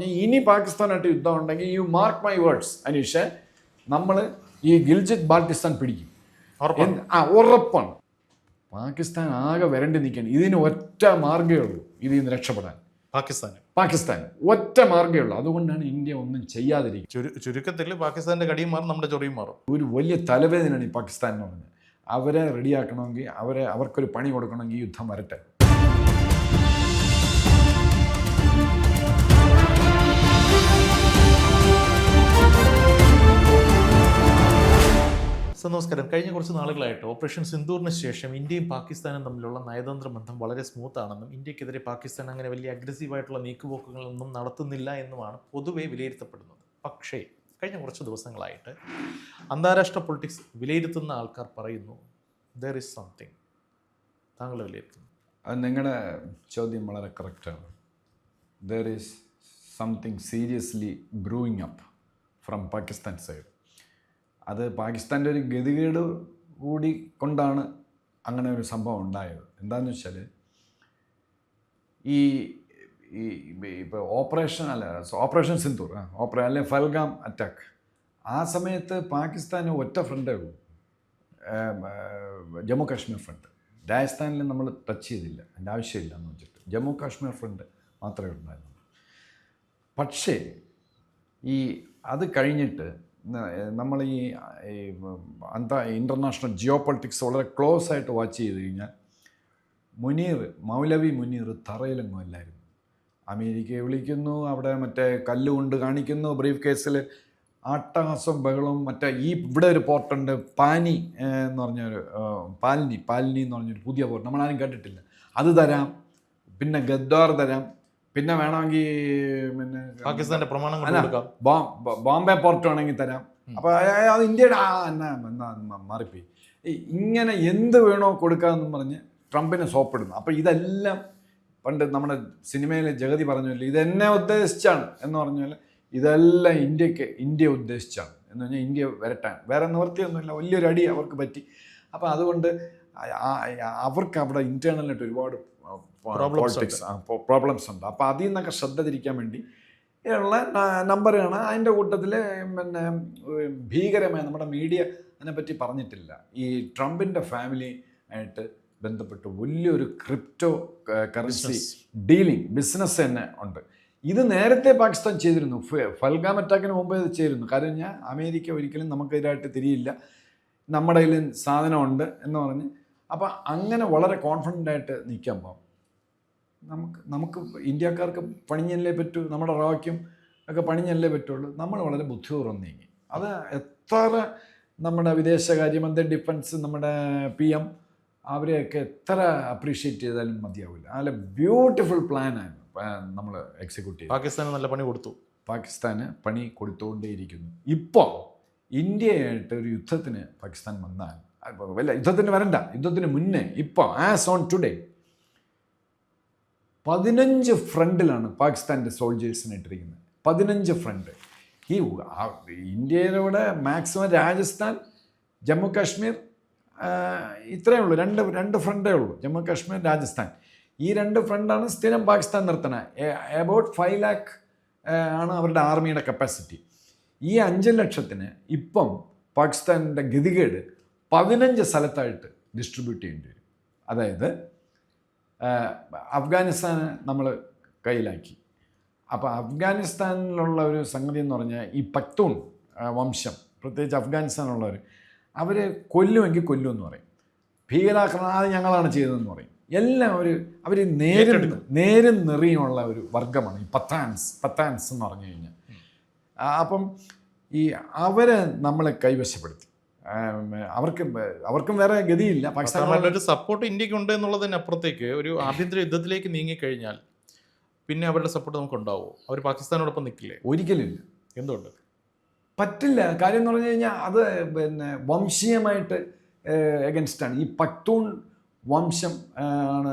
പറഞ്ഞാൽ ഇനി പാകിസ്ഥാനായിട്ട് യുദ്ധം ഉണ്ടെങ്കിൽ you mark my words Aneesh, നമ്മൾ ഈ ഗിൽജിത് ബാൾട്ടിസ്ഥാൻ പിടിക്കും. ഉറപ്പാണ്. പാകിസ്ഥാൻ ആകെ വരണ്ടി നിൽക്കാൻ ഇതിന് ഒറ്റ മാർഗ്ഗമേ ഉള്ളൂ ഇതിൽ നിന്ന് രക്ഷപ്പെടാൻ. പാകിസ്ഥാൻ ഒറ്റ മാർഗ്ഗമേ ഉള്ളൂ. അതുകൊണ്ടാണ് ഇന്ത്യ ഒന്നും ചെയ്യാതിരിക്കുന്നത്. ചുരുക്കത്തിൽ പാകിസ്ഥാന്റെ കടിയും മാറും, നമ്മുടെ ചൊറിയും മാറും. ഒരു വലിയ തലവേദനയാണ് ഈ പാകിസ്ഥാൻ എന്ന് പറഞ്ഞത്. അവരെ റെഡിയാക്കണമെങ്കിൽ, അവർക്കൊരു പണി കൊടുക്കണമെങ്കിൽ ഈ യുദ്ധം വരട്ടെ. നമസ്കാരം. കഴിഞ്ഞ കുറച്ച് നാളുകളായിട്ട് ഓപ്പറേഷൻ സിന്ദൂറിന് ശേഷം ഇന്ത്യയും പാകിസ്ഥാനും തമ്മിലുള്ള നയതന്ത്ര ബന്ധം വളരെ സ്മൂത്താണെന്നും ഇന്ത്യക്കെതിരെ പാകിസ്ഥാൻ അങ്ങനെ വലിയ അഗ്രസീവായിട്ടുള്ള നീക്കുപോക്കുകളൊന്നും നടത്തുന്നില്ല എന്നുമാണ് പൊതുവെ വിലയിരുത്തപ്പെടുന്നത്. പക്ഷേ കഴിഞ്ഞ കുറച്ച് ദിവസങ്ങളായിട്ട് അന്താരാഷ്ട്ര പൊളിറ്റിക്സ് വിലയിരുത്തുന്ന ആൾക്കാർ പറയുന്നു ദർ ഈസ് സംതിങ്. താങ്കൾ വിലയിരുത്തുന്നു? അത് നിങ്ങളുടെ ചോദ്യം വളരെ കറക്റ്റാണ്. There is something seriously brewing up from Pakistan side. അത് പാകിസ്ഥാൻ്റെ ഒരു ഗതികേട് കൂടി കൊണ്ടാണ് അങ്ങനെ ഒരു സംഭവം ഉണ്ടായത്. എന്താണെന്ന് വെച്ചാൽ ഇപ്പോൾ ഓപ്പറേഷൻ സിന്ദൂർ അല്ലെങ്കിൽ ഫൽഗാം അറ്റാക്ക്, ആ സമയത്ത് പാകിസ്ഥാന് ഒറ്റ ഫ്രണ്ടേ ഉള്ളൂ, ജമ്മു കാശ്മീർ ഫ്രണ്ട്. രാജസ്ഥാനിൽ നമ്മൾ ടച്ച് ചെയ്തില്ല, അതിൻ്റെ ആവശ്യമില്ല എന്ന് വെച്ചിട്ട് ജമ്മു കാശ്മീർ ഫ്രണ്ട് മാത്രമേ ഉണ്ടായിരുന്നുള്ളൂ. പക്ഷേ അത് കഴിഞ്ഞിട്ട് നമ്മൾ ഈ ഇൻ്റർനാഷണൽ ജിയോ പൊളിറ്റിക്സ് വളരെ ക്ലോസ് ആയിട്ട് വാച്ച് ചെയ്ത് കഴിഞ്ഞാൽ മൗലവി മുനീർ തറയിലെങ്ങും അല്ലായിരുന്നു. അമേരിക്കയെ വിളിക്കുന്നു, അവിടെ മറ്റേ കല്ലുകൊണ്ട് കാണിക്കുന്നു, ബ്രീഫ് കേസിൽ ആട്ടഹാസം ബഹളവും. ഇവിടെ ഒരു പോർട്ടുണ്ട് പാനി എന്ന് പറഞ്ഞൊരു പാലിനി എന്ന് പറഞ്ഞൊരു പുതിയ പോർട്ട്, നമ്മളാരും കേട്ടിട്ടില്ല. അത് തരാം, പിന്നെ ഗദ്വാർ തരാം, പിന്നെ വേണമെങ്കിൽ പിന്നെ പാകിസ്ഥാന്റെ പ്രമാണങ്ങൾ ബോംബെ പോർട്ട് വേണമെങ്കിൽ തരാം. അപ്പോൾ അത് ഇന്ത്യയുടെ മാറിപ്പോയി. ഇങ്ങനെ എന്ത് വേണോ കൊടുക്കാമെന്നും പറഞ്ഞ് ട്രംപിനെ സോപ്പിടുന്നു. അപ്പോൾ ഇതെല്ലാം പണ്ട് നമ്മുടെ സിനിമയിൽ ജഗതി പറഞ്ഞല്ലോ, ഇതെന്നെ ഉദ്ദേശിച്ചാണ് എന്ന് പറഞ്ഞാൽ ഇതെല്ലാം ഇന്ത്യ ഉദ്ദേശിച്ചാണ് എന്ന് പറഞ്ഞാൽ ഇന്ത്യ വരട്ടാൻ. വേറെ നിവൃത്തിയൊന്നുമില്ല, വലിയൊരു അടി അവർക്ക് പറ്റി. അപ്പോൾ അതുകൊണ്ട് അവർക്ക് അവിടെ ഇൻറ്റേർണലായിട്ട് ഒരുപാട് പ്രോബ്ലംസ് ഉണ്ട്. അപ്പോൾ അതിൽ നിന്നൊക്കെ ശ്രദ്ധ തിരിക്കാൻ വേണ്ടി ഉള്ള നമ്പറാണ്. അതിൻ്റെ കൂട്ടത്തിൽ പിന്നെ ഭീകരമായ നമ്മുടെ മീഡിയ അതിനെപ്പറ്റി പറഞ്ഞിട്ടില്ല. ഈ ട്രംപിൻ്റെ ഫാമിലി ആയിട്ട് ബന്ധപ്പെട്ട് വലിയൊരു ക്രിപ്റ്റോ കറൻസി ബിസിനസ് തന്നെ ഉണ്ട്. ഇത് നേരത്തെ പാകിസ്ഥാൻ ചെയ്തിരുന്നു. ഫൽഗാം അറ്റാക്കിന് മുമ്പേ ഇത് ചെയ്തിരുന്നു. കാരണം ഞാൻ അമേരിക്ക ഒരിക്കലും നമുക്കെതിരായിട്ട് തിരിയില്ല, നമ്മുടെ കയ്യിൽ സാധനമുണ്ട് എന്ന് പറഞ്ഞ്. അപ്പം അങ്ങനെ വളരെ കോൺഫിഡൻ്റ് ആയിട്ട് നിൽക്കുമ്പോൾ നമുക്ക് ഇന്ത്യക്കാർക്ക് പണിഞ്ഞല്ലേ പറ്റൂ, നമ്മുടെ റോയ്ക്കും ഒക്കെ പണിഞ്ഞല്ലേ പറ്റുള്ളൂ. നമ്മൾ വളരെ ബുദ്ധിപൂർവ്വം നീങ്ങി. അത് എത്ര നമ്മുടെ വിദേശകാര്യമന്ത്രി, ഡിഫൻസ്, നമ്മുടെ PM അവരെയൊക്കെ എത്ര അപ്രീഷിയേറ്റ് ചെയ്താലും മതിയാവില്ല. നല്ല ബ്യൂട്ടിഫുൾ പ്ലാനാണ് നമ്മൾ എക്സിക്യൂട്ട് ചെയ്തു. പാകിസ്ഥാന് പണി കൊടുത്തുകൊണ്ടേയിരിക്കുന്നു. ഇപ്പോൾ ഇന്ത്യയായിട്ട് ഒരു യുദ്ധത്തിന് പാകിസ്ഥാൻ വന്നാൽ, വല്ല യുദ്ധത്തിന് വരണ്ട, യുദ്ധത്തിന് മുന്നേ ഇപ്പോൾ ആസ് ഓൺ ടുഡേ 15 ഫ്രണ്ടിലാണ് പാകിസ്ഥാൻ്റെ സോൾജേഴ്സിനെ ഇട്ടിരിക്കുന്നത്. 15 ഫ്രണ്ട്. ഈ ഇന്ത്യയിലൂടെ മാക്സിമം രാജസ്ഥാൻ, ജമ്മു കാശ്മീർ, ഇത്രയേ ഉള്ളൂ. രണ്ട് ഫ്രണ്ടേ ഉള്ളൂ, ജമ്മു കാശ്മീർ, രാജസ്ഥാൻ. ഈ 2 ഫ്രണ്ടാണ് സ്ഥിരം പാകിസ്ഥാൻ നിർത്തണത്. എബൌട്ട് 5 lakh ആണ് അവരുടെ ആർമിയുടെ കപ്പാസിറ്റി. ഈ 5 ലക്ഷത്തിന് ഇപ്പം പാകിസ്ഥാനിൻ്റെ ഗതികേട് 15 സ്ഥലത്തായിട്ട് ഡിസ്ട്രിബ്യൂട്ട് ചെയ്യേണ്ടി വരും. അതായത് അഫ്ഗാനിസ്ഥാന് നമ്മൾ കയ്യിലാക്കി. അപ്പോൾ അഫ്ഗാനിസ്ഥാനിലുള്ള ഒരു സംഗതി എന്ന് പറഞ്ഞാൽ ഈ പക്തൂൺ വംശം, പ്രത്യേകിച്ച് അഫ്ഗാനിസ്ഥാനുള്ളവർ, അവർ കൊല്ലുമെങ്കിൽ കൊല്ലുമെന്ന് പറയും. ഭീകരാക്രമണം അത് ഞങ്ങളാണ് ചെയ്തതെന്ന് പറയും. എല്ലാം അവർ നേരും നെറിയുമുള്ള ഒരു വർഗമാണ് ഈ പത്താൻസ് എന്ന് പറഞ്ഞു കഴിഞ്ഞാൽ. അപ്പം അവരെ നമ്മളെ കൈവശപ്പെടുത്തി. അവർക്കും വേറെ ഗതിയില്ല. പാകിസ്ഥാൻ സപ്പോർട്ട് ഇന്ത്യക്ക് ഉണ്ട് എന്നുള്ളതിനപ്പുറത്തേക്ക് ഒരു ആഭ്യന്തര യുദ്ധത്തിലേക്ക് നീങ്ങിക്കഴിഞ്ഞാൽ പിന്നെ അവരുടെ സപ്പോർട്ട് നമുക്ക് ഉണ്ടാവുമോ? അവർ പാകിസ്ഥാനോടൊപ്പം നിൽക്കില്ലേ? ഒരിക്കലും ഇല്ല. എന്തുകൊണ്ട് പറ്റില്ല? കാര്യം എന്ന് പറഞ്ഞു കഴിഞ്ഞാൽ അത് പിന്നെ വംശീയമായിട്ട് എഗൻസ്റ്റാണ്. ഈ പക്തൂൺ വംശം ആണ്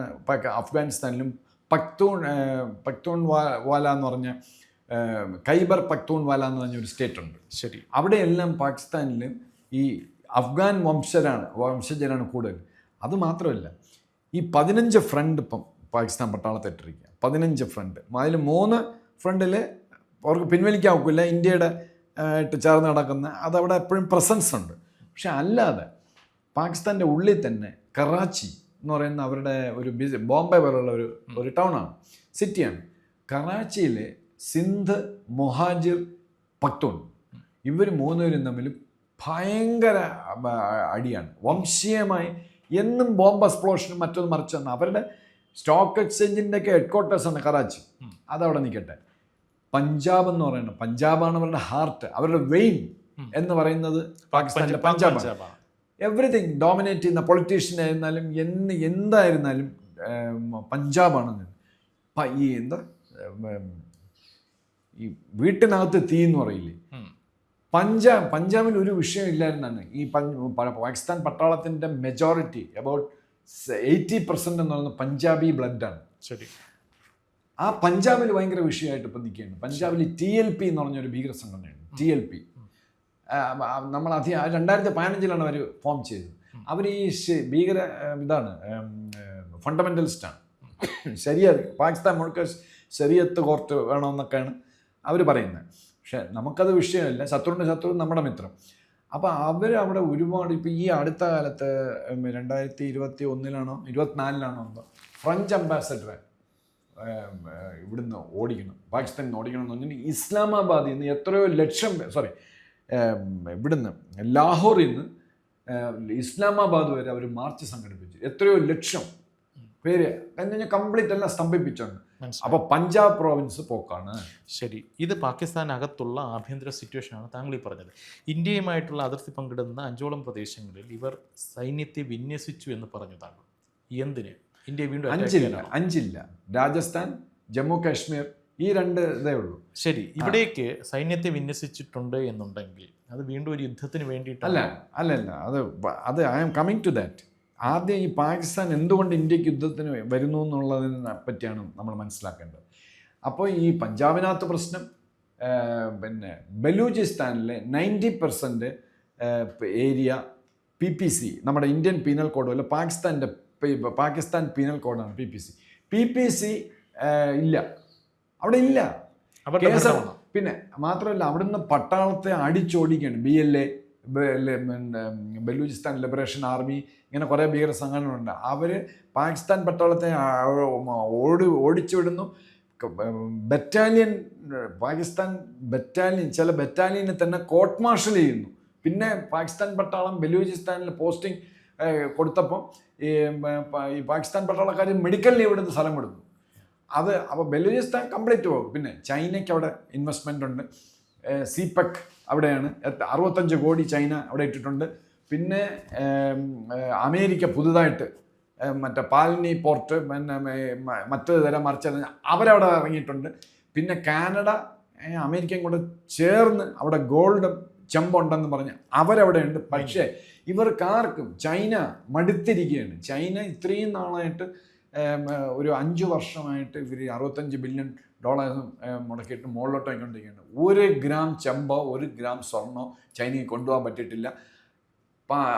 അഫ്ഗാനിസ്ഥാനിലും. പക്തൂൺ വാല എന്ന് പറഞ്ഞ ഖൈബർ പക്തൂൺ വാല എന്ന് പറഞ്ഞ ഒരു സ്റ്റേറ്റ് ഉണ്ട്. ശരി. അവിടെയെല്ലാം പാകിസ്ഥാനിലും ഈ അഫ്ഗാൻ വംശജരാണ് കൂടുതൽ. അതുമാത്രമല്ല, ഈ 15 ഫ്രണ്ട് ഇപ്പം പാകിസ്ഥാൻ പട്ടാളത്തെ ഇട്ടിരിക്കുക. 15 ഫ്രണ്ട്. അതിൽ 3 ഫ്രണ്ടിൽ അവർക്ക് പിൻവലിക്കാൻ ഒക്കില്ല, ഇന്ത്യയുടെ ആയിട്ട് ചേർന്ന് നടക്കുന്ന അതവിടെ എപ്പോഴും പ്രസൻസ് ഉണ്ട്. പക്ഷെ അല്ലാതെ പാകിസ്ഥാൻ്റെ ഉള്ളിൽ തന്നെ കറാച്ചി എന്ന് പറയുന്ന അവരുടെ ഒരു ബോംബെ പോലുള്ള ഒരു ടൗണാണ്, സിറ്റിയാണ്. കറാച്ചിയിൽ സിന്ധ്, മൊഹാജിർ, പക്തൂൺ ഇവർ മൂന്നുപേരും തമ്മിൽ ഭയങ്കര അടിയാണ്, വംശീയമായി. എന്നും ബോംബ് എക്സ്പ്ലോഷനും മറ്റൊന്ന് മറിച്ചെന്ന്. അവരുടെ സ്റ്റോക്ക് എക്സ്ചേഞ്ചിൻ്റെ ഒക്കെ ഹെഡ്ക്വാർട്ടേഴ്സാണ് കറാച്ചി, അതവിടെ നിൽക്കട്ടെ. പഞ്ചാബ് എന്ന് പറയുന്നത്, പഞ്ചാബാണ് അവരുടെ ഹാർട്ട്, അവരുടെ വെയിൻ എന്ന് പറയുന്നത് പാകിസ്ഥാനിലെ പഞ്ചാബാണ്. എവറിഥിങ് ഡോമിനേറ്റ് ചെയ്യുന്ന പൊളിറ്റീഷ്യൻ ആയിരുന്നാലും എന്തായിരുന്നാലും പഞ്ചാബാണ്. ഈ ഈ വീട്ടിനകത്ത് തീ എന്ന് പറയില്ലേ, പഞ്ചാബിൽ ഒരു വിഷയം ഇല്ലായിരുന്നാണ്. ഈ പാകിസ്ഥാൻ പട്ടാളത്തിൻ്റെ മെജോറിറ്റി അബൌട്ട് 80% എന്ന് പറയുന്നത് പഞ്ചാബി ബ്ലഡാണ്. ശരി. ആ പഞ്ചാബിൽ ഭയങ്കര വിഷയമായിട്ട് ഇപ്പം നിൽക്കുകയാണ്. പഞ്ചാബിൽ TLP എന്ന് പറഞ്ഞൊരു ഭീകര സംഘടനയാണ്. TLP നമ്മൾ 2015 അവർ ഫോം ചെയ്തത്. അവർ ഈ ഭീകര ഇതാണ്, ഫണ്ടമെൻ്റലിസ്റ്റാണ്. പാകിസ്ഥാൻ മുഴുക്ക ശരീഅത്ത് കോർട്ട് വേണമെന്നൊക്കെയാണ് അവർ പറയുന്നത്. പക്ഷെ നമുക്കത് വിഷയമല്ല, ശത്രുവിൻ്റെ ശത്രു നമ്മുടെ മിത്രം. അപ്പോൾ അവരവിടെ ഒരുപാട്, ഇപ്പോൾ ഈ അടുത്ത കാലത്ത് 2021 24 എന്തോ ഫ്രഞ്ച് അംബാസഡറെ ഇവിടുന്ന് ഓടിക്കണം, പാകിസ്ഥാനിൽ നിന്ന് ഓടിക്കണം എന്ന് പറഞ്ഞാൽ ഇസ്ലാമാബാദിൽ നിന്ന് എത്രയോ ലക്ഷം ഇവിടുന്ന് ലാഹോറിൽ നിന്ന് ഇസ്ലാമാബാദ് വരെ അവർ മാർച്ച് സംഘടിപ്പിച്ചു. എത്രയോ ലക്ഷം പേര് കഴിഞ്ഞ കംപ്ലീറ്റ് എല്ലാം സ്തംഭിപ്പിച്ചുണ്ട്. അപ്പോൾ പഞ്ചാബ് പ്രോവിൻസ് പോക്കാണ്. ശരി. ഇത് പാകിസ്ഥാനകത്തുള്ള ആഭ്യന്തര സിറ്റുവേഷനാണ് താങ്കൾ ഈ പറഞ്ഞത്. ഇന്ത്യയുമായിട്ടുള്ള അതിർത്തി പങ്കിടുന്ന 5ഓളം പ്രദേശങ്ങളിൽ ഇവർ സൈന്യത്തെ വിന്യസിച്ചു എന്ന് പറഞ്ഞു താങ്കൾ. എന്തിന്? ഇന്ത്യ വീണ്ടും 5 രാജസ്ഥാൻ, ജമ്മു കാശ്മീർ, ഈ 2 ഇതേ ഉള്ളൂ. ശരി. ഇവിടേക്ക് സൈന്യത്തെ വിന്യസിച്ചിട്ടുണ്ട് എന്നുണ്ടെങ്കിൽ അത് വീണ്ടും ഒരു യുദ്ധത്തിന് വേണ്ടിയിട്ട് അല്ല അത് I am coming to that. ആദ്യം ഈ പാകിസ്ഥാൻ എന്തുകൊണ്ട് ഇന്ത്യക്ക് യുദ്ധത്തിന് വരുന്നു എന്നുള്ളതിനെ പറ്റിയാണ് നമ്മൾ മനസ്സിലാക്കേണ്ടത്. അപ്പോൾ ഈ പഞ്ചാബിനകത്ത് പ്രശ്നം, പിന്നെ ബലൂചിസ്ഥാനിലെ 90% ഏരിയ PPC, നമ്മുടെ ഇന്ത്യൻ പീനൽ കോഡ് അല്ല, പാകിസ്ഥാൻ പീനൽ കോഡാണ് PPC ഇല്ല, അവിടെ ഇല്ല. പിന്നെ മാത്രമല്ല അവിടുന്ന് പട്ടാളത്തെ അടിച്ചോടിക്കുകയാണ്. BLA, ബലൂചിസ്ഥാൻ ലിബറേഷൻ ആർമി, ഇങ്ങനെ കുറേ ഭീകര സംഘടനകളുണ്ട്. അവർ പാകിസ്ഥാൻ പട്ടാളത്തെ ഓടിച്ചു വിടുന്നു. പാകിസ്ഥാൻ ബറ്റാലിയൻ, ചില ബറ്റാലിയനെ തന്നെ കോർട്ട് മാർഷൽ ചെയ്യുന്നു. പിന്നെ പാകിസ്ഥാൻ പട്ടാളം ബലൂചിസ്ഥാനിൽ പോസ്റ്റിംഗ് കൊടുത്തപ്പം ഈ പാകിസ്ഥാൻ പട്ടാളക്കാർ മെഡിക്കൽ ലീവ് എടുത്ത് സ്ഥലം കൊടുത്തു. അപ്പോൾ ബലൂചിസ്ഥാൻ കംപ്ലീറ്റ് പോകും. പിന്നെ ചൈനയ്ക്ക് അവിടെ ഇൻവെസ്റ്റ്മെൻ്റ് ഉണ്ട്. CPEC അവിടെയാണ്, 65 കോടി ചൈന അവിടെ ഇട്ടിട്ടുണ്ട്. പിന്നെ അമേരിക്ക പുതുതായിട്ട് മറ്റേ പാലിനി പോർട്ട്, പിന്നെ മറ്റൊരു തരം മറിച്ച് അവരവിടെ ഇറങ്ങിയിട്ടുണ്ട്. പിന്നെ കാനഡ, അമേരിക്കയും കൂടെ ചേർന്ന് അവിടെ ഗോൾഡും ചെമ്പുണ്ടെന്ന് പറഞ്ഞ് അവരവിടെ ഉണ്ട്. പക്ഷേ ഇവർക്കാർക്കും ചൈന മടുത്തിരിക്കുകയാണ്. ചൈന ഇത്രയും നാളായിട്ട് ഒരു 5 വർഷമായിട്ട് ഇവർ $65 ബില്യൺ മുടക്കിയിട്ട് മുകളിലോട്ട് പോയിക്കൊണ്ടിരിക്കുകയാണ്. 1 ഗ്രാം ചെമ്പോ 1 ഗ്രാം സ്വർണ്ണോ ചൈനയ്ക്ക് കൊണ്ടുപോകാൻ പറ്റിയിട്ടില്ല.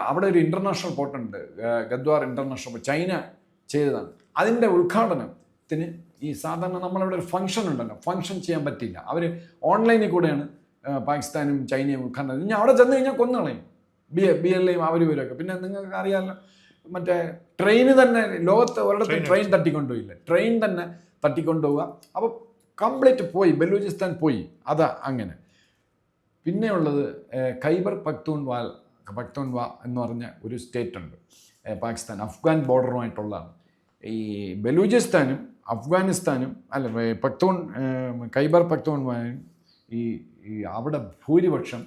അവിടെ ഒരു ഇൻ്റർനാഷണൽ പോർട്ടുണ്ട്, ഗദ്വാർ ഇൻ്റർനാഷണൽ പോർട്ട്, ചൈന ചെയ്തതാണ്. അതിൻ്റെ ഉദ്ഘാടനത്തിന് ഈ സാധാരണ നമ്മളവിടെ ഒരു ഫംഗ്ഷൻ ഉണ്ടല്ലോ, ഫംഗ്ഷൻ ചെയ്യാൻ പറ്റില്ല. അവർ ഓൺലൈനിൽ കൂടെയാണ് പാകിസ്ഥാനും ചൈനയും ഉദ്ഘാടനം. ഇനി അവിടെ ചെന്ന് കഴിഞ്ഞാൽ കൊന്നുകളയും, BLA അവരൊക്കെ. പിന്നെ നിങ്ങൾക്ക് അറിയാമല്ലോ, മറ്റേ ട്രെയിന് തന്നെ ലോകത്ത് ഒരിടത്തും ട്രെയിൻ തട്ടിക്കൊണ്ടുപോയില്ല, ട്രെയിൻ തന്നെ തട്ടിക്കൊണ്ടുപോവുക. അപ്പോൾ കംപ്ലീറ്റ് പോയി, ബലൂചിസ്ഥാൻ പോയി. അതാ അങ്ങനെ. പിന്നെയുള്ളത് ഖൈബർ പക്തൂൺവ എന്ന് പറഞ്ഞ ഒരു സ്റ്റേറ്റ് ഉണ്ട് പാകിസ്ഥാൻ, അഫ്ഗാൻ ബോർഡറുമായിട്ടുള്ളതാണ്. ഈ ബലൂചിസ്ഥാനും അഫ്ഗാനിസ്ഥാനും ഖൈബർ പക്തൂൺവയും ഈ അവിടെ ഭൂരിപക്ഷം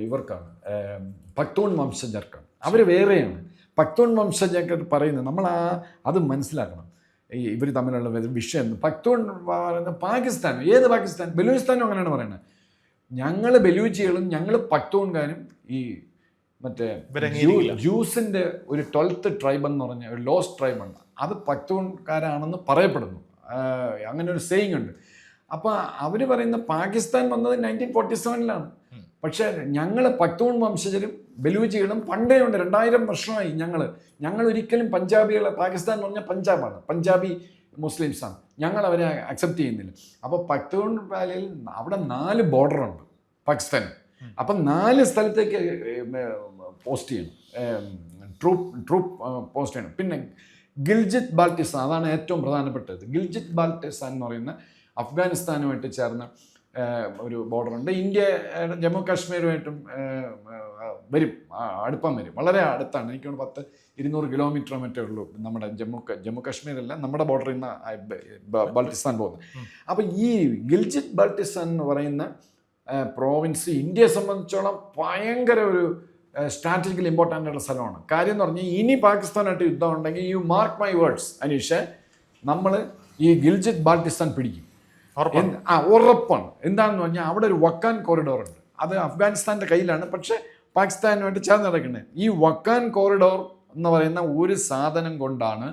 ഇവർക്കാണ്, പക്തൂൺ വംശജർക്കാണ്. അവർ വേറെയാണ്. പക്തൂൺ വംശജർ പറയുന്നത് നമ്മൾ അത് മനസ്സിലാക്കണം. ഇവർ തമ്മിലുള്ള വിഷയം പക്തൂൺ പാകിസ്ഥാൻ, ഏത് പാകിസ്ഥാൻ? ബലൂചിസ്ഥാനും അങ്ങനെയാണ് പറയുന്നത്. ഞങ്ങൾ ബലൂച്ചികളും ഞങ്ങൾ പക്തൂൺകാരും ഈ മറ്റേ ജ്യൂസിൻ്റെ ഒരു 12th ട്രൈബ് എന്ന് പറഞ്ഞ ഒരു ലോസ്റ്റ് ട്രൈബുണ്ട്, അത് പക്തൂൺകാരാണെന്ന് പറയപ്പെടുന്നു. അങ്ങനെ ഒരു സെയിങ് ഉണ്ട്. അപ്പോൾ അവർ പറയുന്ന പാകിസ്ഥാൻ വന്നത് 1947 പക്ഷേ ഞങ്ങൾ പക്തൂൺ വംശജരും ബലൂച്ചികളും പണ്ടേ ഉണ്ട്, 2000 വർഷമായി. ഞങ്ങൾ ഒരിക്കലും പഞ്ചാബികളെ, പാകിസ്ഥാൻ എന്ന് പറഞ്ഞാൽ പഞ്ചാബാണ്, പഞ്ചാബി മുസ്ലിംസാണ്. ഞങ്ങൾ അവരെ അക്സെപ്റ്റ് ചെയ്യുന്നില്ല. അപ്പോൾ പക്തൂൺ വാലിയിൽ അവിടെ 4 ബോർഡറുണ്ട് പാകിസ്ഥാൻ. അപ്പം 4 സ്ഥലത്തേക്ക് പോസ്റ്റ് ചെയ്യണം, ട്രൂപ്പ് പോസ്റ്റ് ചെയ്യണം. പിന്നെ ഗിൽജിത്ത് ബാൽട്ടിസ്ഥാൻ, അതാണ് ഏറ്റവും പ്രധാനപ്പെട്ടത്. ഗിൽജിത്ത് ബാൽട്ടിസ്ഥാൻ എന്ന് പറയുന്ന അഫ്ഗാനിസ്ഥാനുമായിട്ട് ചേർന്ന ഒരു ബോർഡറുണ്ട്. ഇന്ത്യ ജമ്മു കാശ്മീരുമായിട്ടും വരും, അടുപ്പം വരും, വളരെ അടുത്താണ്. എനിക്ക് 200 കിലോമീറ്റർ മറ്റേ ഉള്ളൂ നമ്മുടെ ജമ്മു കാശ്മീരല്ല, നമ്മുടെ ബോർഡറിൽ നിന്ന് ബാൽട്ടിസ്ഥാൻ പോകുന്നത്. അപ്പോൾ ഈ ഗിൽജിത്ത് ബാൽട്ടിസ്ഥാൻ എന്ന് പറയുന്ന പ്രോവിൻസ് ഇന്ത്യയെ സംബന്ധിച്ചോളം ഭയങ്കര ഒരു സ്ട്രാറ്റജിക്കലി ഇമ്പോർട്ടൻ്റ് ആയിട്ടുള്ള സ്ഥലമാണ്. കാര്യം എന്ന് പറഞ്ഞാൽ ഇനി പാകിസ്ഥാനായിട്ട് യുദ്ധം ഉണ്ടെങ്കിൽ you mark my words Aneesh, നമ്മൾ ഈ ഗിൽജിത്ത് ബാൽട്ടിസ്ഥാൻ പിടിക്കും, ഉറപ്പാണ്. എന്താണെന്ന് പറഞ്ഞാൽ അവിടെ ഒരു വക്കാൻ കോറിഡോർ ഉണ്ട്. അത് അഫ്ഗാനിസ്ഥാൻ്റെ കയ്യിലാണ്, പക്ഷേ പാകിസ്ഥാനുമായിട്ട് ചേർന്ന് നടക്കുന്നത്. ഈ വക്കാൻ കോറിഡോർ എന്ന് പറയുന്ന ഒരു സാധനം കൊണ്ടാണ്,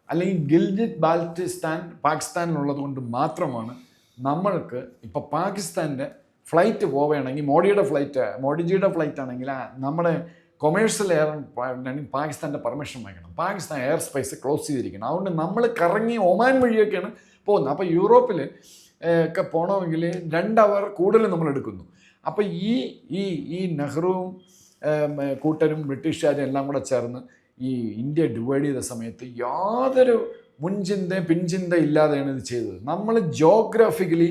അല്ലെങ്കിൽ ഗിൽജിത്ത് ബാൽട്ടിസ്ഥാൻ പാകിസ്ഥാനിലുള്ളത് കൊണ്ട് മാത്രമാണ് നമ്മൾക്ക് ഇപ്പോൾ പാകിസ്ഥാൻ്റെ ഫ്ലൈറ്റ് പോവുകയാണെങ്കിൽ മോഡിജിയുടെ ഫ്ലൈറ്റ് ആണെങ്കിൽ നമ്മുടെ കൊമേഴ്ഷ്യൽ എയർ പാകിസ്ഥാൻ്റെ പെർമിഷൻ വാങ്ങിക്കണം. പാകിസ്ഥാൻ എയർ സ്പേസ് ക്ലോസ് ചെയ്തിരിക്കണം. അതുകൊണ്ട് നമ്മൾ കറങ്ങി ഒമാൻ വഴിയൊക്കെയാണ് പോകുന്നത്. അപ്പോൾ യൂറോപ്പിൽ ഒക്കെ പോകണമെങ്കിൽ 2 അവർ കൂടുതൽ നമ്മൾ എടുക്കുന്നു. അപ്പോൾ ഈ നെഹ്റുവും കൂട്ടരും ബ്രിട്ടീഷുകാരും എല്ലാം കൂടെ ചേർന്ന് ഈ ഇന്ത്യ ഡിവൈഡ് ചെയ്ത സമയത്ത് യാതൊരു പിൻചിന്ത ഇല്ലാതെയാണ് ഇത് ചെയ്തത്. നമ്മൾ ജോഗ്രഫിക്കലി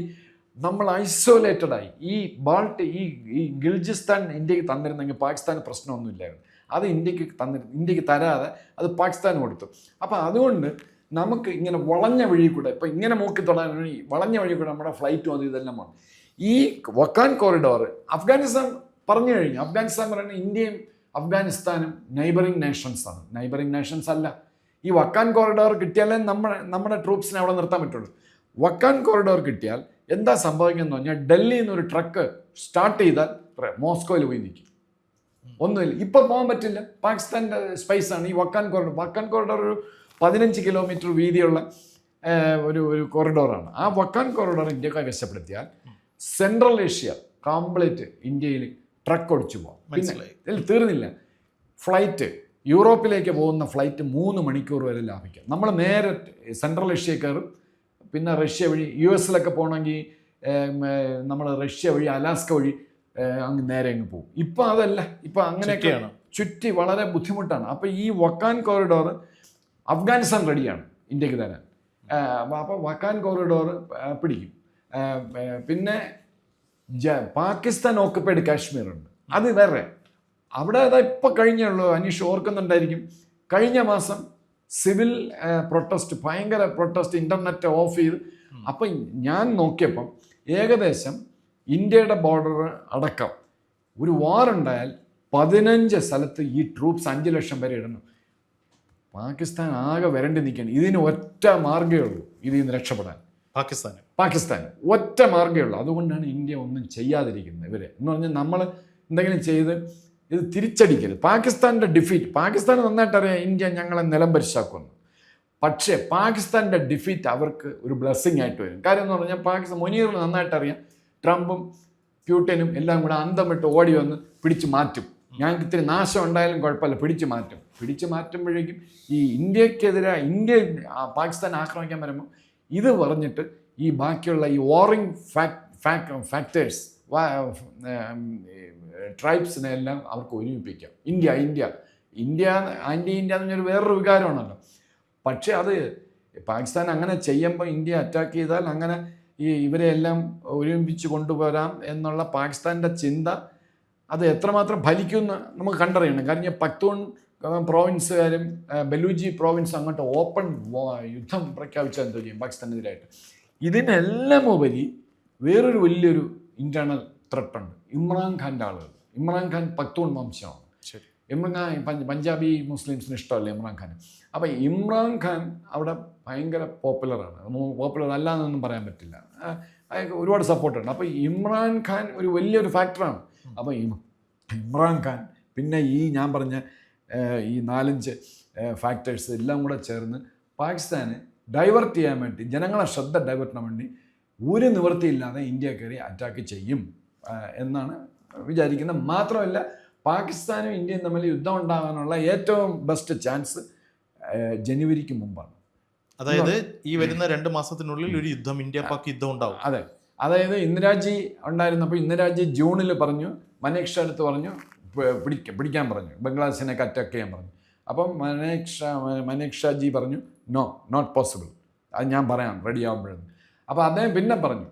നമ്മൾ ഐസൊലേറ്റഡായി. ഈ ഗിൽജിസ്ഥാൻ ഇന്ത്യക്ക് തന്നിരുന്നെങ്കിൽ പാകിസ്ഥാന് പ്രശ്നമൊന്നുമില്ലായിരുന്നു. അത് ഇന്ത്യക്ക് തരാതെ അത് പാകിസ്ഥാന് കൊടുത്തു. അപ്പോൾ അതുകൊണ്ട് നമുക്ക് ഇങ്ങനെ വളഞ്ഞ വഴി കൂടെ, ഇപ്പോൾ ഇങ്ങനെ മൂക്കി തൊടാൻ വളഞ്ഞ വഴി കൂടെ നമ്മുടെ ഫ്ലൈറ്റും അത് ഇതെല്ലാം വേണം. ഈ വക്കാൻ കോറിഡോർ അഫ്ഗാനിസ്ഥാൻ പറഞ്ഞു കഴിഞ്ഞു. അഫ്ഗാനിസ്ഥാൻ പറയുന്നത് ഇന്ത്യയും അഫ്ഗാനിസ്ഥാനും നെയ്ബറിങ് നേഷൻസാണ്. നെയ്ബറിങ് നേഷൻസ് അല്ല. ഈ വക്കാൻ കോറിഡോർ കിട്ടിയാലേ നമ്മുടെ ട്രൂപ്സിനെ അവിടെ നിർത്താൻ പറ്റുള്ളൂ. വക്കാൻ കോറിഡോർ കിട്ടിയാൽ എന്താ സംഭവിക്കുന്നത് പറഞ്ഞാൽ, ഡൽഹിയിൽ നിന്ന് ഒരു ട്രക്ക് സ്റ്റാർട്ട് ചെയ്താൽ മോസ്കോയിൽ പോയി നിൽക്കും. ഒന്നുമില്ല, ഇപ്പം പോകാൻ പറ്റില്ല. പാകിസ്ഥാൻ്റെ സ്പേസാണ് ഈ വക്കാൻ കോറിഡോർ. വക്കാൻ കോറിഡോർ ഒരു 15 കിലോമീറ്റർ വീതിയുള്ള ഒരു കോറിഡോറാണ്. ആ വക്കാൻ കോറിഡോർ ഇന്ത്യ കൈവശപ്പെടുത്തിയാൽ സെൻട്രൽ ഏഷ്യ കംപ്ലീറ്റ് ഇന്ത്യയിൽ ട്രക്ക് ഒടിച്ചു പോകാം. പിന്നെ തീർന്നില്ല, ഫ്ലൈറ്റ് യൂറോപ്പിലേക്ക് പോകുന്ന ഫ്ലൈറ്റ് 3 മണിക്കൂർ വരെ ലാഭിക്കാം. നമ്മൾ നേരെ സെൻട്രൽ ഏഷ്യ കയറും, പിന്നെ റഷ്യ വഴി US പോകണമെങ്കിൽ നമ്മൾ റഷ്യ വഴി അലാസ്ക വഴി അങ്ങ് നേരെ അങ്ങ് പോകും. ഇപ്പം അതല്ല, ഇപ്പം അങ്ങനെയൊക്കെയാണ്, ചുറ്റി വളരെ ബുദ്ധിമുട്ടാണ്. അപ്പോൾ ഈ വക്കാൻ കോറിഡോർ അഫ്ഗാനിസ്ഥാൻ റെഡിയാണ് ഇന്ത്യക്ക് തരാൻ. അപ്പോൾ വക്കാൻ കോറിഡോർ പിടിക്കും. പിന്നെ പാകിസ്ഥാൻ ഓക്കുപ്പൈഡ് കാശ്മീറുണ്ട്, അത് വേറെ. അവിടെ അതാ ഇപ്പം കഴിഞ്ഞുള്ളൂ. അനീഷ് ഓർക്കുന്നുണ്ടായിരിക്കും, കഴിഞ്ഞ മാസം സിവിൽ പ്രൊട്ടസ്റ്റ്, ഭയങ്കര പ്രൊട്ടസ്റ്റ്, ഇൻ്റർനെറ്റ് ഓഫ് ചെയ്ത്. അപ്പം ഞാൻ നോക്കിയപ്പം ഏകദേശം ഇന്ത്യയുടെ ബോർഡർ അടക്കം ഒരു വാറുണ്ടായാൽ 15 സ്ഥലത്ത് ഈ ട്രൂപ്സ് 5 ലക്ഷം വരെ ഇടണം. പാകിസ്ഥാൻ ആകെ വരണ്ടി നിൽക്കുകയാണ്. ഇതിന് ഒറ്റ മാർഗ്ഗമേ ഉള്ളൂ ഇതിൽ നിന്ന് രക്ഷപ്പെടാൻ. പാകിസ്ഥാൻ ഒറ്റ മാർഗ്ഗമേ ഉള്ളൂ. അതുകൊണ്ടാണ് ഇന്ത്യ ഒന്നും ചെയ്യാതിരിക്കുന്നത്. ഇവരെ എന്ന് പറഞ്ഞാൽ നമ്മൾ എന്തെങ്കിലും ചെയ്ത് ഇത് തിരിച്ചടിക്കരുത്. പാകിസ്ഥാൻ്റെ ഡിഫീറ്റ്, പാകിസ്ഥാൻ നന്നായിട്ട് അറിയാം ഇന്ത്യ ഞങ്ങളെ നിലംപരിശാക്കുമെന്ന്. പക്ഷേ പാകിസ്ഥാൻ്റെ ഡിഫീറ്റ് അവർക്ക് ഒരു ബ്ലെസ്സിങ് ആയിട്ട് വരും. കാര്യം എന്ന് പറഞ്ഞാൽ പാകിസ്ഥാൻ മുനീറിന് നന്നായിട്ട് അറിയാം, ട്രംപും പ്യൂട്ടനും എല്ലാം കൂടെ അന്തം വിട്ട് ഓടി വന്ന് പിടിച്ചു മാറ്റും. ഞങ്ങൾക്ക് ഇത്തിരി നാശം ഉണ്ടായാലും കുഴപ്പമില്ല, പിടിച്ചു മാറ്റുമ്പോഴേക്കും ഈ ഇന്ത്യക്കെതിരെ പാകിസ്ഥാൻ ആക്രമിക്കാൻ വരുമ്പോൾ ഇത് പറഞ്ഞിട്ട് ഈ ബാക്കിയുള്ള ഈ വാറിങ് ഫാക്ടേഴ്സ് ട്രൈബ്സിനെ എല്ലാം അവർക്ക് ഒരുമിപ്പിക്കാം. ഇന്ത്യ എന്ന് പറഞ്ഞൊരു വേറൊരു വികാരമാണല്ലോ. പക്ഷേ അത് പാകിസ്ഥാൻ അങ്ങനെ ചെയ്യുമ്പോൾ ഇന്ത്യ അറ്റാക്ക് ചെയ്താൽ അങ്ങനെ ഇവരെല്ലാം ഒരുമിപ്പിച്ച് കൊണ്ടുവരാം എന്നുള്ള പാകിസ്ഥാൻ്റെ ചിന്ത അത് എത്രമാത്രം ഫലിക്കുമെന്ന് നമുക്ക് കണ്ടറിയണം. കാരണം പക്തൂൺ പ്രോവിൻസുകാരും ബലൂജി പ്രോവിൻസ് അങ്ങോട്ട് ഓപ്പൺ യുദ്ധം പ്രഖ്യാപിച്ചാൽ എന്തോ ചെയ്യും പാകിസ്ഥാനെതിരായിട്ട്. ഇതിനെല്ലാം ഉപരി വേറൊരു വലിയൊരു ഇൻറ്റേർണൽ ത്രെട്ടുണ്ട്. ഇമ്രാൻഖാൻ്റെ ആളുകൾ. ഇമ്രാൻഖാൻ പക്തൂൺ വംശമാണ്. ഇമ്രാൻഖാൻ പഞ്ചാബി മുസ്ലിംസിന് ഇഷ്ടമല്ല ഇമ്രാൻഖാൻ. അപ്പോൾ ഇമ്രാൻഖാൻ അവിടെ ഭയങ്കര പോപ്പുലറാണ്. പോപ്പുലർ അല്ല എന്നൊന്നും പറയാൻ പറ്റില്ല, ഒരുപാട് സപ്പോർട്ടുണ്ട്. അപ്പോൾ ഇമ്രാൻഖാൻ ഒരു വലിയൊരു ഫാക്ടറാണ്. അപ്പോൾ ഇമ്രാൻഖാൻ പിന്നെ ഞാൻ പറഞ്ഞ ഈ 4-5 ഫാക്ടേഴ്സ് എല്ലാം കൂടെ ചേർന്ന് പാകിസ്ഥാന് ഡൈവേർട്ട് ചെയ്യാൻ വേണ്ടി, ജനങ്ങളെ ശ്രദ്ധ ഡൈവേർട്ട് ചെയ്യാൻ വേണ്ടി ഒരു നിവൃത്തിയില്ലാതെ ഇന്ത്യ കയറി അറ്റാക്ക് ചെയ്യും എന്നാണ് വിചാരിക്കുന്നത്. മാത്രമല്ല പാകിസ്ഥാനും ഇന്ത്യയും തമ്മിൽ യുദ്ധം ഉണ്ടാകാനുള്ള ഏറ്റവും ബെസ്റ്റ് ചാൻസ് ജനുവരിക്ക് മുമ്പാണ്. അതായത് ഈ വരുന്ന 2 മാസത്തിനുള്ളിൽ ഒരു യുദ്ധം, ഇന്ത്യ പാക് യുദ്ധം ഉണ്ടാവും. അതെ, അതായത് ഇന്ദിരാജി ഉണ്ടായിരുന്നപ്പോൾ ഇന്ദിരാജി ജൂണിൽ പറഞ്ഞു, മനേക്ഷ അടുത്ത് പറഞ്ഞു പിടിക്കാൻ പറഞ്ഞു, ബംഗ്ലാദേശിനെ അറ്റാക്ക് ചെയ്യാൻ പറഞ്ഞു. അപ്പം മനേക്ഷാജി പറഞ്ഞു നോ, നോട്ട് പോസിബിൾ, അത് ഞാൻ പറയാം റെഡി ആകുമ്പോഴെന്ന്. അപ്പോൾ അദ്ദേഹം പിന്നെ പറഞ്ഞു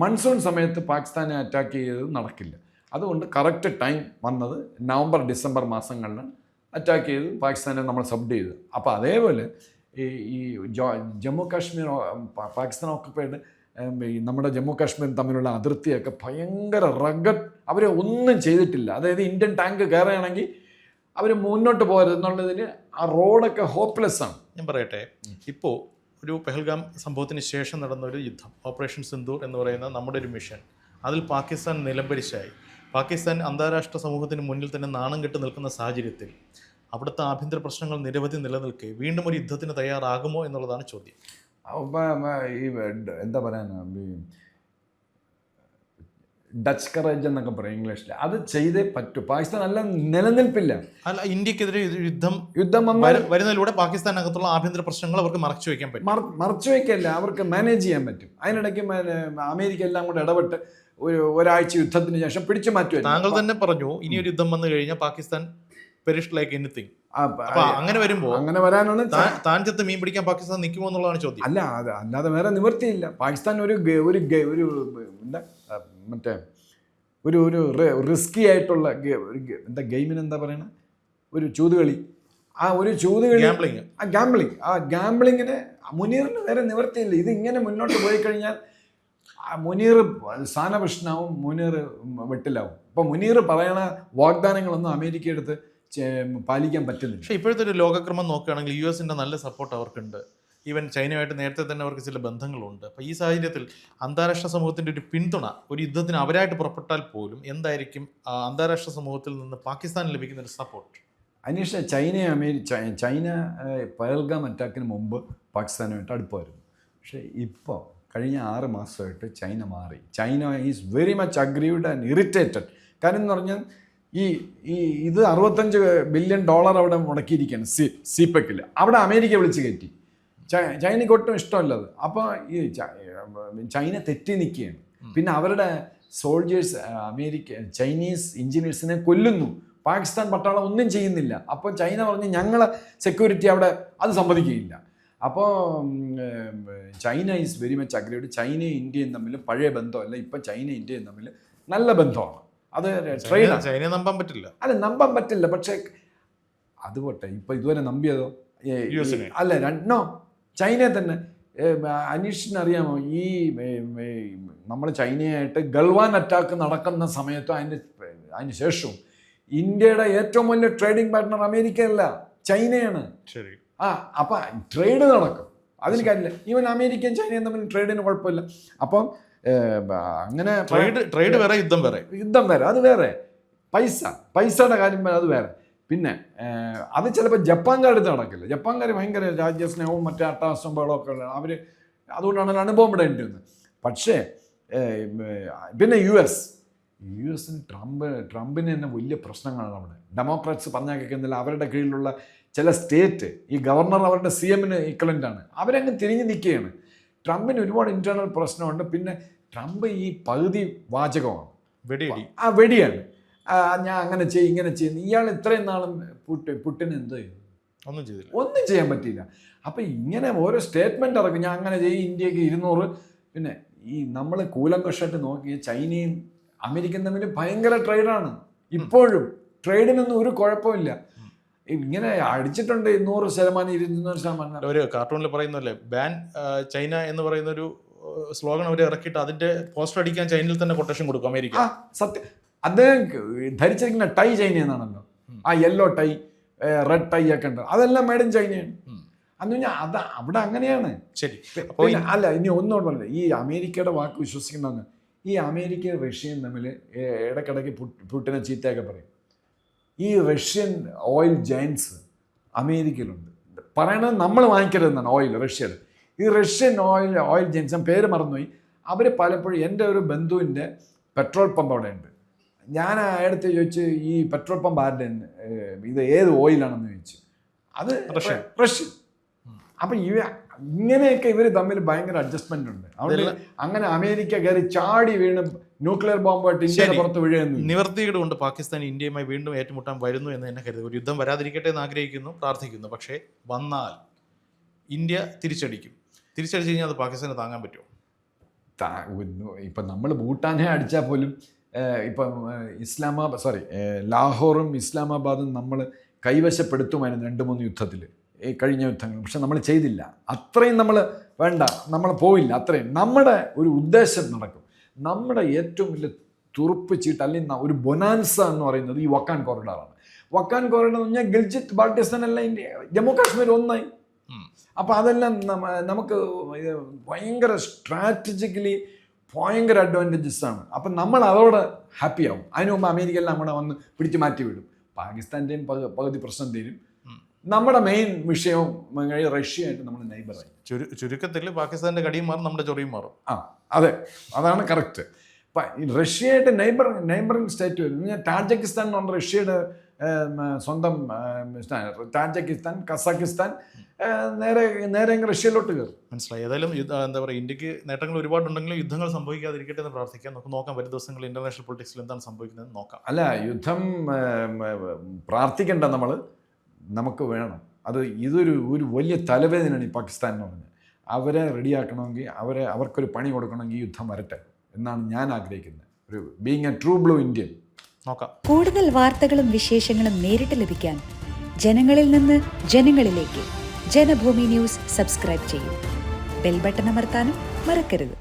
മൺസൂൺ സമയത്ത് പാകിസ്ഥാനെ അറ്റാക്ക് ചെയ്തത് നടക്കില്ല, അതുകൊണ്ട് കറക്റ്റ് ടൈം വന്നത് നവംബർ ഡിസംബർ മാസങ്ങളിലാണ് അറ്റാക്ക് ചെയ്ത് പാകിസ്ഥാനെ നമ്മൾ സബ്ഡ് ചെയ്തു. അപ്പോൾ അതേപോലെ ഈ ജമ്മു കാശ്മീർ പാകിസ്ഥാൻ ഓക്കുപ്പൈഡ് നമ്മുടെ ജമ്മു കാശ്മീരും തമ്മിലുള്ള അതിർത്തിയൊക്കെ ഭയങ്കര റഗഡ്, അവർ ഒന്നും ചെയ്തിട്ടില്ല. അതായത് ഇന്ത്യൻ ടാങ്ക് കയറുകയാണെങ്കിൽ അവർ മുന്നോട്ട് പോകരുത് എന്നുള്ളതിന് ആ റോഡൊക്കെ ഹോപ്പ്ലെസ് ആണ്. ഞാൻ പറയട്ടെ, ഇപ്പോൾ ഒരു പെഹൽഗാം സംഭവത്തിന് ശേഷം നടന്ന ഒരു യുദ്ധം, ഓപ്പറേഷൻ സിന്ദൂർ എന്ന് പറയുന്ന നമ്മുടെ ഒരു മിഷൻ, അതിൽ പാകിസ്ഥാൻ നിലംപരിശായി. പാകിസ്ഥാൻ അന്താരാഷ്ട്ര സമൂഹത്തിന് മുന്നിൽ തന്നെ നാണം കെട്ട് നിൽക്കുന്ന സാഹചര്യത്തിൽ അവിടുത്തെ ആഭ്യന്തര പ്രശ്നങ്ങൾ നിരവധി നിലനിൽക്കെ വീണ്ടും ഒരു യുദ്ധത്തിന് തയ്യാറാകുമോ എന്നുള്ളതാണ് ചോദ്യം. ഈ എന്താ പറയാനാ, ഡച്ച് കറേജ് എന്നൊക്കെ പറയും ഇംഗ്ലീഷിൽ, അത് ചെയ്തേ പറ്റൂ. പാകിസ്ഥാൻ അല്ല നിലനിൽപ്പില്ല. അല്ല, ഇന്ത്യക്കെതിരെ യുദ്ധം വരുന്നതിലൂടെ പാകിസ്ഥാനകത്തുള്ള ആഭ്യന്തര പ്രശ്നങ്ങൾ അവർക്ക് മറച്ചു വയ്ക്കാൻ പറ്റും. മറച്ചു വയ്ക്കല്ല, അവർക്ക് മാനേജ് ചെയ്യാൻ പറ്റും. അതിനിടയ്ക്ക് അമേരിക്ക എല്ലാം കൂടെ ഇടപെട്ട് ഒരാഴ്ച യുദ്ധത്തിന് ശേഷം പിടിച്ചു മാറ്റും. താങ്കൾ തന്നെ പറഞ്ഞു ഇനി ഒരു യുദ്ധം വന്നു കഴിഞ്ഞാൽ പാകിസ്ഥാൻ പെരിഷ്ഡ് ലൈക്ക് എനിത്തിങ്. അപ്പൊ അങ്ങനെ വരുമ്പോ അങ്ങനെ വരാനാണ് താഞ്ചത്ത് മീൻ പിടിക്കാൻ പാകിസ്ഥാൻ നിൽക്കുമോ എന്നുള്ളതാണ് ചോദ്യം. അല്ല, അല്ലാതെ വേറെ നിവൃത്തിയില്ല. പാകിസ്ഥാൻ ഒരു എന്താ മറ്റേ ഒരു റിസ്കി ആയിട്ടുള്ള എന്താ ഗെയിമിന് എന്താ പറയണ, ഒരു ചൂതുകളി, ആ ഒരു ചൂതുകളി, ഗാംബ്ലിങ്ങിന് മുനീറിന് വേറെ നിവൃത്തിയില്ല. ഇത് ഇങ്ങനെ മുന്നോട്ട് പോയി കഴിഞ്ഞാൽ മുനീർ സ്ഥാനഭ്രഷ്ടനാവും, മുനീർ വെട്ടിലാവും. ഇപ്പം മുനീർ പറയണ വാഗ്ദാനങ്ങളൊന്നും അമേരിക്ക എടുത്ത് പാലിക്കാൻ പറ്റുന്നില്ല. പക്ഷേ ഇപ്പോഴത്തെ ഒരു ലോകക്രമം നോക്കുകയാണെങ്കിൽ US-ന്റെ നല്ല സപ്പോർട്ട് അവർക്കുണ്ട്. ഈവൻ ചൈനയുമായിട്ട് നേരത്തെ തന്നെ അവർക്ക് ചില ബന്ധങ്ങളുണ്ട്. അപ്പോൾ ഈ സാഹചര്യത്തിൽ അന്താരാഷ്ട്ര സമൂഹത്തിൻ്റെ ഒരു പിന്തുണ, ഒരു യുദ്ധത്തിന് അവരായിട്ട് പുറപ്പെട്ടാൽ പോലും എന്തായിരിക്കും അന്താരാഷ്ട്ര സമൂഹത്തിൽ നിന്ന് പാകിസ്ഥാന് ലഭിക്കുന്ന ഒരു സപ്പോർട്ട്? അനീഷ, ചൈന പഹൽഗാം അറ്റാക്കിന് മുമ്പ് പാകിസ്ഥാനുമായിട്ട് അടുപ്പമായിരുന്നു. പക്ഷേ ഇപ്പോൾ കഴിഞ്ഞ 6 മാസമായിട്ട് ചൈന മാറി. China is very much aggrieved and irritated. കാരണം എന്ന് പറഞ്ഞാൽ ഇത് $65 ബില്യൺ അവിടെ മുടക്കിയിരിക്കുകയാണ് സിപെക്കിൽ. അവിടെ അമേരിക്ക വിളിച്ച് കയറ്റി. ചൈനയ്ക്ക് ഒട്ടും ഇഷ്ടമല്ലത്. അപ്പോൾ ഈ ചൈന തെറ്റി നിൽക്കുകയാണ്. പിന്നെ അവരുടെ സോൾജേഴ്സ് ചൈനീസ് എഞ്ചിനീയേഴ്സിനെ കൊല്ലുന്നു. പാകിസ്ഥാൻ പട്ടാളം ഒന്നും ചെയ്യുന്നില്ല. അപ്പോൾ ചൈന പറഞ്ഞ് ഞങ്ങളെ സെക്യൂരിറ്റി അവിടെ അത് സമ്മതിക്കുകയില്ല. അപ്പോൾ China is very much agreed. ചൈനയും ഇന്ത്യയും തമ്മിൽ പഴയ ബന്ധമല്ല, ഇപ്പം ചൈനയും ഇന്ത്യയും തമ്മിൽ നല്ല ബന്ധമാണ്. അത് ട്രേഡാണ്. ചൈനയെ നമ്പാൻ പറ്റില്ല. അല്ല, നമ്പാൻ പറ്റില്ല. പക്ഷേ അത് പോട്ടെ, ഇപ്പം ഇതുവരെ നമ്പിയതോ അല്ല, രണ്ടോ ചൈനയെ തന്നെ. അനീഷിന് അറിയാമോ, ഈ നമ്മൾ ചൈനയായിട്ട് ഗൾവാൻ അറ്റാക്ക് നടക്കുന്ന സമയത്തും അതിന് ശേഷവും ഇന്ത്യയുടെ ഏറ്റവും വലിയ ട്രേഡിംഗ് പാർട്ട്ണർ അമേരിക്കയല്ല, ചൈനയാണ്. ശരി. അപ്പം ട്രേഡ് നടക്കും, അതിന് കാര്യമില്ല. ഈവൻ അമേരിക്കയും ചൈനയും തമ്മിൽ ട്രേഡിന് കുഴപ്പമില്ല. അപ്പം അങ്ങനെ ട്രേഡ് വേറെ, യുദ്ധം വേറെ, അത് വേറെ. പൈസയുടെ കാര്യം വേറെ, അത് വേറെ. പിന്നെ അത് ചിലപ്പോൾ ജപ്പാൻകാരുടെ അടുത്ത് നടക്കില്ല. ജപ്പാൻകാർ ഭയങ്കര രാജ്യസ്നേഹവും മറ്റേ അട്ടാസംബളവും ഒക്കെ ഉള്ള അവർ, അതുകൊണ്ടാണ് അനുഭവം ഇടേണ്ടി വന്നത്. പക്ഷേ പിന്നെ യുഎസിന് ട്രംപിന് തന്നെ വലിയ പ്രശ്നങ്ങളാണ് അവിടെ. ഡെമോക്രാറ്റ്സ് പറഞ്ഞാൽ കേൾക്കുന്നില്ല. അവരുടെ കീഴിലുള്ള ചില സ്റ്റേറ്റ്, ഈ ഗവർണർ അവരുടെ CM-ന് ഈക്വലൻ്റാണ്. അവരങ്ങ് തിരിഞ്ഞു നിൽക്കുകയാണ്. ട്രംപിന് ഒരുപാട് ഇൻറ്റേർണൽ പ്രശ്നമുണ്ട്. പിന്നെ ട്രംപ് ഈ പകുതി വാചകമാണ്, വെടിയാണ്. ഞാൻ അങ്ങനെ ചെയ്യും, ഇങ്ങനെ ചെയ്യുന്നു. ഇയാൾ ഇത്രയും നാളും പുട്ടിന് എന്ത് ചെയ്തു? ഒന്നും ചെയ്യാൻ പറ്റിയില്ല. അപ്പം ഇങ്ങനെ ഓരോ സ്റ്റേറ്റ്മെൻറ്റ് ഇറക്കും, ഞാൻ അങ്ങനെ ചെയ്യും, ഇന്ത്യക്ക് 200. പിന്നെ ഈ നമ്മൾ കൂലങ്കഷായിട്ട് നോക്കിയ ചൈനയും അമേരിക്കയും തമ്മിൽ ഭയങ്കര ട്രേഡാണ്. ഇപ്പോഴും ട്രേഡിനൊന്നും ഒരു കുഴപ്പമില്ല. ഇങ്ങനെ അടിച്ചിട്ടുണ്ട് 100%, 200%. ഒരു കാർട്ടൂണിൽ പറയുന്നല്ലേ, ബാൻ ചൈന എന്ന് പറയുന്ന ഒരു സ്ലോഗൻ അവർ ഇറക്കിയിട്ട് അതിന്റെ പോസ്റ്റർ അടിക്കാൻ ചൈനയിൽ തന്നെ കൊട്ടേഷൻ കൊടുക്കും അമേരിക്ക. സത്യം. അദ്ദേഹം ധരിച്ചിരിക്കുന്ന ടൈ ചൈന എന്നാണല്ലോ. യെല്ലോ ടൈ, റെഡ് ടൈ ഒക്കെ ഉണ്ട്, അതെല്ലാം മേഡ് ഇൻ ചൈനയാണ്. അന്ന് കഴിഞ്ഞാൽ അവിടെ അങ്ങനെയാണ്. ശരി. അല്ല, ഇനി ഒന്നുകൂടെ പറഞ്ഞത്, ഈ അമേരിക്കയുടെ വാക്ക് വിശ്വസിക്കുന്നവന്ന് ഈ അമേരിക്ക റഷ്യയും തമ്മിൽ ഇടയ്ക്കിടയ്ക്ക് പുട്ടിനെ ചീത്തയൊക്കെ പറയും. ഈ റഷ്യൻ ഓയിൽ ജയൻസ് അമേരിക്കയിലുണ്ട്. പറയണത് നമ്മൾ വാങ്ങിക്കരുതെന്നാണ് ഓയിൽ, റഷ്യയുടെ. ഈ റഷ്യൻ ഓയിൽ ജയൻസ്, ഞാൻ പേര് മറന്നുപോയി. അവർ പലപ്പോഴും, എൻ്റെ ഒരു ബന്ധുവിൻ്റെ പെട്രോൾ പമ്പ് അവിടെ ഉണ്ട്. ഞാൻ അയാളടുത്ത് ചോദിച്ച് ഈ പെട്രോൾ പമ്പ് ആരുടെ, ഇത് ഏത് ഓയിലാണെന്ന് ചോദിച്ചു. അത് റഷ്യൻ. അപ്പം ഇങ്ങനെയൊക്കെ ഇവർ തമ്മിൽ ഭയങ്കര അഡ്ജസ്റ്റ്മെന്റ് ഉണ്ട്. അതുകൊണ്ട് അങ്ങനെ അമേരിക്ക കയറി ചാടി വീണ് ന്യൂക്ലിയർ ബോംബായിട്ട് ഇന്ത്യയുടെ പുറത്ത് വീഴുന്നു. നിവർത്തിയുടെ കൊണ്ട് പാകിസ്ഥാൻ ഇന്ത്യയുമായി വീണ്ടും ഏറ്റുമുട്ടാൻ വരുന്നു എന്ന് തന്നെ കരുതുന്നു. ഒരു യുദ്ധം വരാതിരിക്കട്ടെ എന്ന് ആഗ്രഹിക്കുന്നു, പ്രാർത്ഥിക്കുന്നു. പക്ഷേ വന്നാൽ ഇന്ത്യ തിരിച്ചടിക്കും. തിരിച്ചടിച്ചു കഴിഞ്ഞാൽ അത് പാകിസ്ഥാന് താങ്ങാൻ പറ്റുമോ? ഇപ്പം നമ്മൾ ഭൂട്ടാനെ അടിച്ചാൽ പോലും ഇപ്പം ലാഹോറും ഇസ്ലാമാബാദും നമ്മൾ കൈവശപ്പെടുത്തുമായിരുന്നു 2-3 യുദ്ധത്തിൽ, കഴിഞ്ഞ യുദ്ധങ്ങൾ. പക്ഷെ നമ്മൾ ചെയ്തില്ല. അത്രയും നമ്മൾ വേണ്ട, നമ്മൾ പോയില്ല. അത്രയും നമ്മുടെ ഒരു ഉദ്ദേശം നടക്കും. നമ്മുടെ ഏറ്റവും വലിയ തുറുപ്പ് ചീട്ട് അല്ലെങ്കിൽ ഒരു ബൊനാൻസ എന്ന് പറയുന്നത് ഈ വക്കാൻ കോറിഡോറാണ്. വക്കാൻ കോറിഡോർ എന്ന് പറഞ്ഞാൽ ഗിൽജിത്ത് ബാൾട്ടിസ്ഥാൻ എല്ലാം ഇന്ത്യ, ജമ്മു കാശ്മീർ ഒന്നായി. അപ്പോൾ അതെല്ലാം നമുക്ക് ഭയങ്കര സ്ട്രാറ്റജിക്കലി ഭയങ്കര അഡ്വാൻറ്റേജസ് ആണ്. അപ്പം നമ്മൾ അതോടെ ഹാപ്പി ആവും. അതിന് മുമ്പ് അമേരിക്ക എല്ലാം കൂടെ വന്ന് പിടിച്ച് മാറ്റി വിടും. പാകിസ്ഥാൻ്റെയും പകുതി പ്രശ്നം തീരും. നമ്മുടെ മെയിൻ വിഷയവും റഷ്യയായിട്ട് നമ്മൾ നൈബറായി. ചുരുക്കത്തിൽ പാകിസ്ഥാന്റെ കടിയും മാറും, നമ്മുടെ ചൊറിയും മാറും. അതെ, അതാണ് കറക്റ്റ്. റഷ്യയായിട്ട് നൈബറിങ് സ്റ്റേറ്റ് വരും. ടാജിക്കിസ്ഥാൻ എന്ന് പറഞ്ഞാൽ റഷ്യയുടെ സ്വന്തം ടാജിക്കിസ്ഥാൻ, കസാക്കിസ്ഥാൻ നേരെ റഷ്യയിലോട്ട് കയറും. മനസ്സിലായി. ഏതായാലും എന്താ പറയുക, ഇന്ത്യക്ക് നേട്ടങ്ങൾ ഒരുപാടുണ്ടെങ്കിലും യുദ്ധങ്ങൾ സംഭവിക്കാതിരിക്കട്ടെ എന്ന് പ്രാർത്ഥിക്കാം. നമുക്ക് നോക്കാം വരും ദിവസങ്ങളിൽ ഇന്റർനാഷണൽ പൊളിറ്റിക്സിൽ എന്താണ് സംഭവിക്കുന്നത് നോക്കാം. അല്ല, യുദ്ധം പ്രാർത്ഥിക്കേണ്ട, നമുക്ക് വേണം. ഇതൊരു വലിയ തലവേദനയാണ് ഈ പാകിസ്ഥാൻ എന്ന് പറഞ്ഞത്. അവരെ റെഡിയാക്കണമെങ്കിൽ അവർക്കൊരു പണി കൊടുക്കണമെങ്കിൽ ഈ യുദ്ധം വരട്ടെ എന്നാണ് ഞാൻ ആഗ്രഹിക്കുന്നത്. ഒരു being A true blue Indian. നോക്കാം. കൂടുതൽ വാർത്തകളും വിശേഷങ്ങളും നേരിട്ട് ലഭിക്കാൻ ജനങ്ങളിൽ നിന്ന് ജനങ്ങളിലേക്ക് ജനഭൂമി ന്യൂസ് സബ്സ്ക്രൈബ് ചെയ്യൂ. ബെൽ ബട്ടൺ അമർത്താനും മറക്കരുത്.